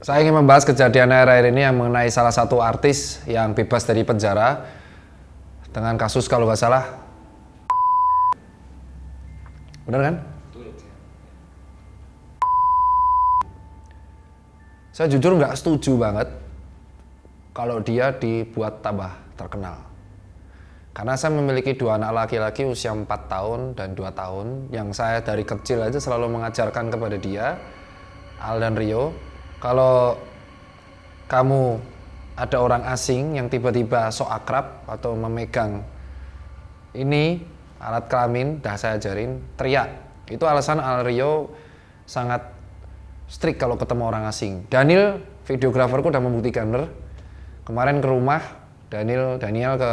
Saya ingin membahas kejadian akhir-akhir ini yang mengenai salah satu artis yang bebas dari penjara dengan kasus kalau nggak salah, benar kan? Saya jujur nggak setuju banget kalau dia dibuat tambah terkenal. Karena saya memiliki 2 anak laki-laki usia 4 tahun dan 2 tahun yang saya dari kecil aja selalu mengajarkan kepada dia, Al dan Rio, kalau kamu ada orang asing yang tiba-tiba sok akrab atau memegang ini alat kelamin, dah saya ajarin, teriak. Itu alasan Al Rio sangat strict kalau ketemu orang asing. Daniel, videograferku udah membuktikan bener. Kemarin ke rumah, Daniel ke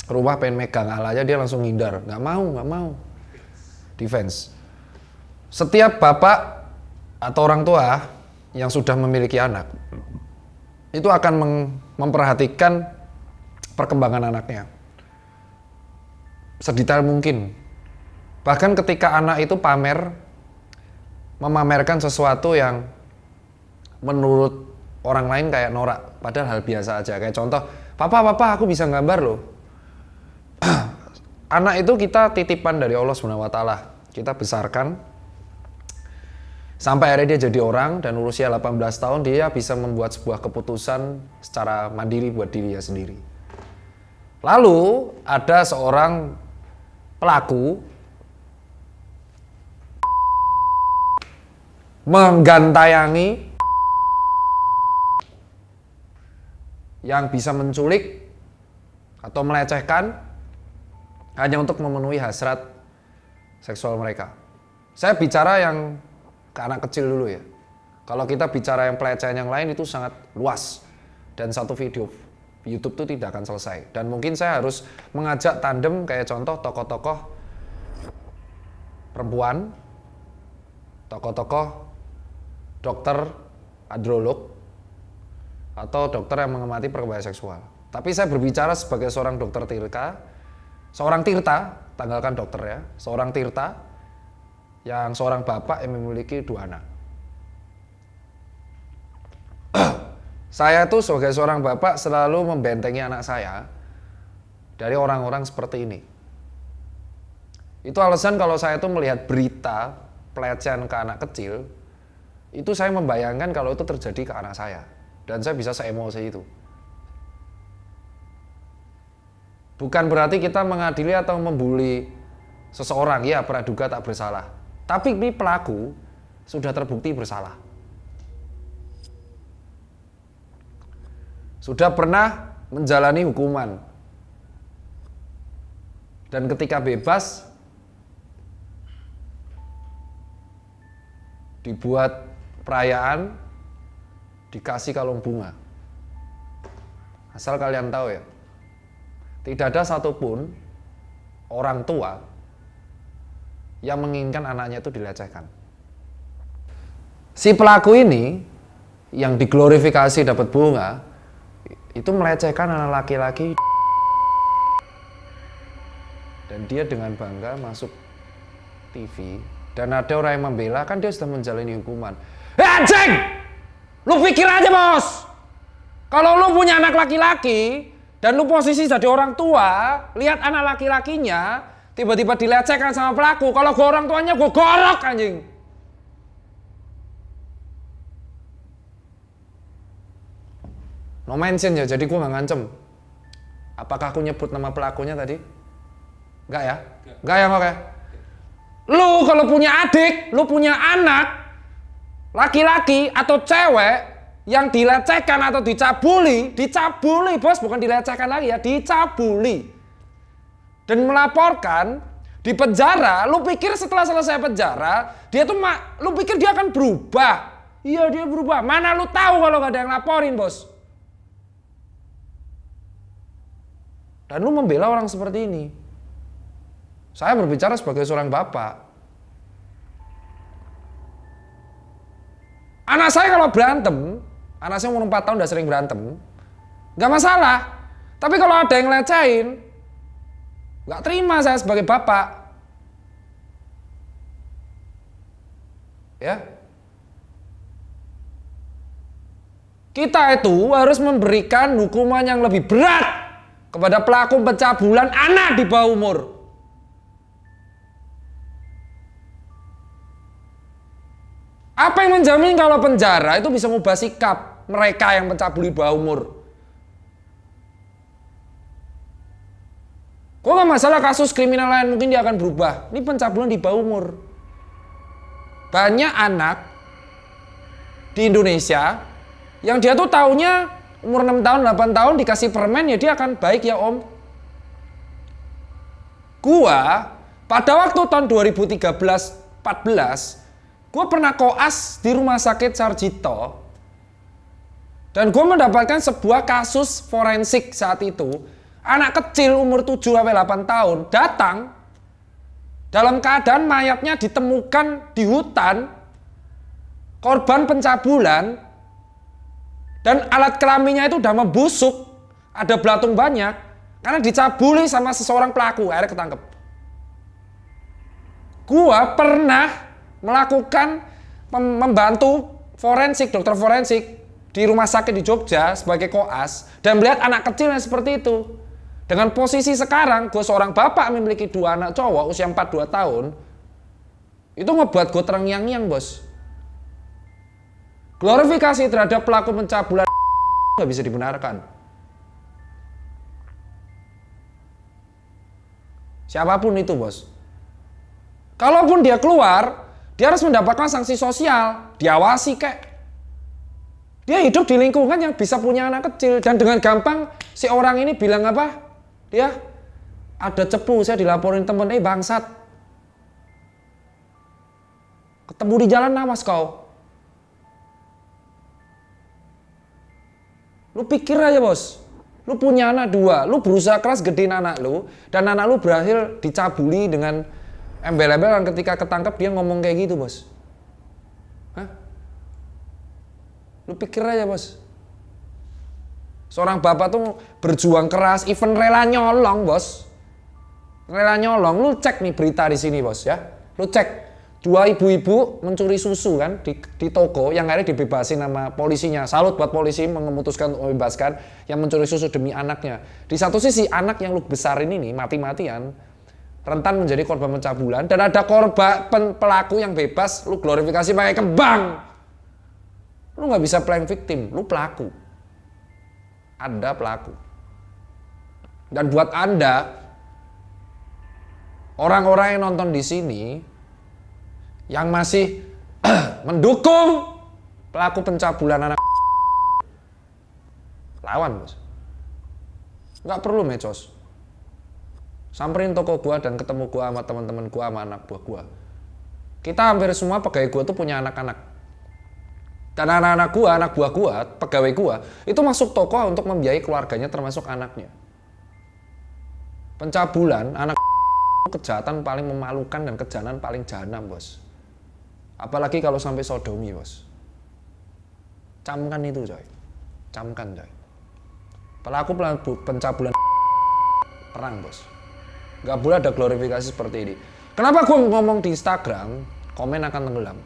rumah pengen megang Al aja dia langsung ngindar. Nggak mau. Defense. Setiap bapak atau orang tua yang sudah memiliki anak itu akan memperhatikan perkembangan anaknya sedetail mungkin. Bahkan ketika anak itu memamerkan sesuatu yang menurut orang lain kayak norak, padahal hal biasa aja. Kayak contoh, papa aku bisa gambar loh. Anak itu kita titipan dari Allah SWT. Kita besarkan sampai akhirnya dia jadi orang dan usia 18 tahun dia bisa membuat sebuah keputusan secara mandiri buat dirinya sendiri. Lalu ada seorang pelaku menggantayangi yang bisa menculik atau melecehkan hanya untuk memenuhi hasrat seksual mereka. Saya bicara yang ke anak kecil dulu ya. Kalau kita bicara yang pelecehan yang lain itu sangat luas dan satu video YouTube itu tidak akan selesai. Dan mungkin saya harus mengajak tandem kayak contoh tokoh-tokoh perempuan, tokoh-tokoh dokter androlog atau dokter yang mengamati perkembangan seksual. Tapi saya berbicara sebagai seorang dokter seorang tirta, tanggalkan dokter ya, seorang tirta yang seorang bapak yang memiliki 2 anak. Saya tuh sebagai seorang bapak selalu membentengi anak saya dari orang-orang seperti ini. Itu alasan kalau saya tuh melihat berita pelecehan ke anak kecil, itu saya membayangkan kalau itu terjadi ke anak saya. Dan saya bisa seemosi itu. Bukan berarti kita mengadili atau membuli seseorang, ya praduga tak bersalah. Tapi ini pelaku sudah terbukti bersalah. Sudah pernah menjalani hukuman. Dan ketika bebas, dibuat perayaan, dikasih kalung bunga. Asal kalian tahu ya, tidak ada satupun orang tua yang menginginkan anaknya itu dilecehkan. Si pelaku ini yang diglorifikasi dapat bunga itu melecehkan anak laki-laki dan dia dengan bangga masuk TV dan ada orang yang membela, kan dia sudah menjalani hukuman. Anjing! Lu pikir aja bos, kalau lu punya anak laki-laki dan lu posisi jadi orang tua, lihat anak laki-lakinya tiba-tiba dilecehkan sama pelaku, kalau gue orang tuanya gue gorok anjing. No mention ya, jadi gue gak ngancem. Apakah aku nyebut nama pelakunya tadi? Enggak ya? Enggak ya, oke. Lu kalau punya adik, lu punya anak laki-laki atau cewek yang dilecehkan atau dicabuli bos, bukan dilecehkan lagi ya, dicabuli dan melaporkan di penjara, lu pikir setelah selesai penjara dia tuh lu pikir dia akan berubah? Iya dia berubah, mana lu tahu kalau gak ada yang laporin bos. Dan lu membela orang seperti ini. Saya berbicara sebagai seorang bapak. Anak saya kalau berantem, anak saya umur 4 tahun udah sering berantem, gak masalah. Tapi kalau ada yang lecehin, Nggak terima saya sebagai bapak. Ya. Kita itu harus memberikan hukuman yang lebih berat kepada pelaku pencabulan anak di bawah umur. Apa yang menjamin kalau penjara itu bisa mengubah sikap mereka yang mencabuli bawah umur? Kok nggak masalah kasus kriminal lain mungkin dia akan berubah. Ini pencabulan di bawah umur. Banyak anak di Indonesia yang dia tuh taunya umur 6 tahun, 8 tahun dikasih permen ya dia akan baik ya om. Gua pada waktu tahun 2013-14 gue pernah koas di rumah sakit Sarjito dan gue mendapatkan sebuah kasus forensik saat itu. Anak kecil umur 7-8 tahun datang dalam keadaan mayatnya ditemukan di hutan, korban pencabulan, dan alat kelaminnya itu udah membusuk, ada belatung banyak karena dicabuli sama seseorang pelaku, akhirnya ketangkep. Gue pernah melakukan membantu forensik, dokter forensik di rumah sakit di Jogja sebagai koas dan melihat anak kecilnya seperti itu. Dengan posisi sekarang, gue seorang bapak memiliki 2 anak cowok usia 4-2 tahun, itu ngebuat gue terngiang-ngiang bos. Glorifikasi terhadap pelaku pencabulan nggak bisa dibenarkan. Siapapun itu bos. Kalaupun dia keluar, dia harus mendapatkan sanksi sosial, diawasi kek. Dia hidup di lingkungan yang bisa punya anak kecil dan dengan gampang si orang ini bilang apa? Dia ada cepu, saya dilaporin temen, bangsat. Ketemu di jalan awas kau. Lu pikir aja bos, lu punya anak 2, lu berusaha keras gedein anak lu dan anak lu berhasil dicabuli dengan embel-embel dan ketika ketangkep dia ngomong kayak gitu bos. Hah? Lu pikir aja bos. Seorang bapak tuh berjuang keras, even rela nyolong bos. Rela nyolong, lu cek nih berita di sini bos ya. Lu cek 2 ibu-ibu mencuri susu kan di toko yang akhirnya dibebasin sama polisinya. Salut buat polisi memutuskan untuk membebaskan yang mencuri susu demi anaknya. Di satu sisi anak yang lu besarin ini mati-matian rentan menjadi korban pencabulan dan ada korban pelaku yang bebas, lu glorifikasi pakai kembang. Lu nggak bisa playing victim, lu pelaku. Anda pelaku. Dan buat Anda, orang-orang yang nonton di sini yang masih mendukung pelaku pencabulan anak, lawan bos. Nggak perlu mecos. Samperin toko gua dan ketemu gua sama teman-teman gua sama anak buah gua. Kita hampir semua pegawai gua tuh punya anak-anak. Dan anak-anak gua, anak buah gua, pegawai gua itu masuk toko untuk membiayai keluarganya termasuk anaknya. Pencabulan anak kejahatan paling memalukan dan kejahatan paling jahanam, bos. Apalagi kalau sampai sodomi, bos. Camkan itu, coy. Camkan, coy. Pelaku pencabulan perang, bos. Gak boleh ada glorifikasi seperti ini. Kenapa gue ngomong di Instagram, komen akan tenggelam.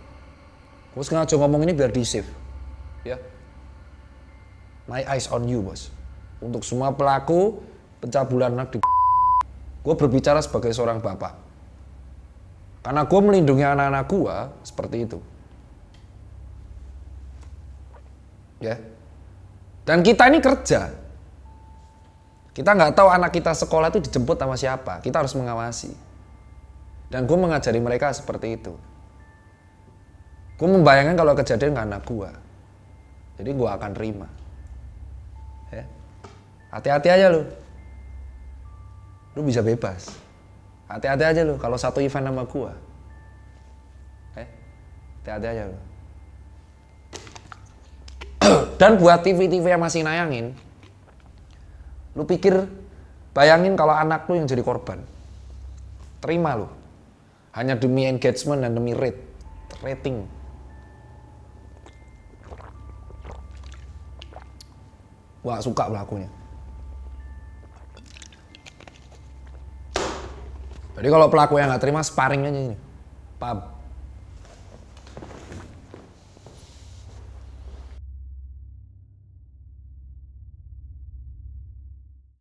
Gue sengaja ngomong ini biar di save. Ya. My eyes on you, bos. Untuk semua pelaku pencabulan anak di gue berbicara sebagai seorang bapak. Karena gue melindungi anak-anak gue seperti itu. Ya. Dan kita ini kerja. Kita nggak tahu anak kita sekolah itu dijemput sama siapa. Kita harus mengawasi. Dan gue mengajari mereka seperti itu. Gue membayangkan kalau kejadian ke anak gue. Jadi gue akan terima. Ya. Hati-hati aja lu. Lu bisa bebas. Hati-hati aja lu kalau satu event sama gue. Hati-hati aja lu. Dan buat TV-TV yang masih nayangin, lu pikir, bayangin kalau anak lu yang jadi korban. Terima lu. Hanya demi engagement dan demi rating. Wah, suka pelakunya. Jadi kalau pelaku yang nggak terima, sparring aja ini.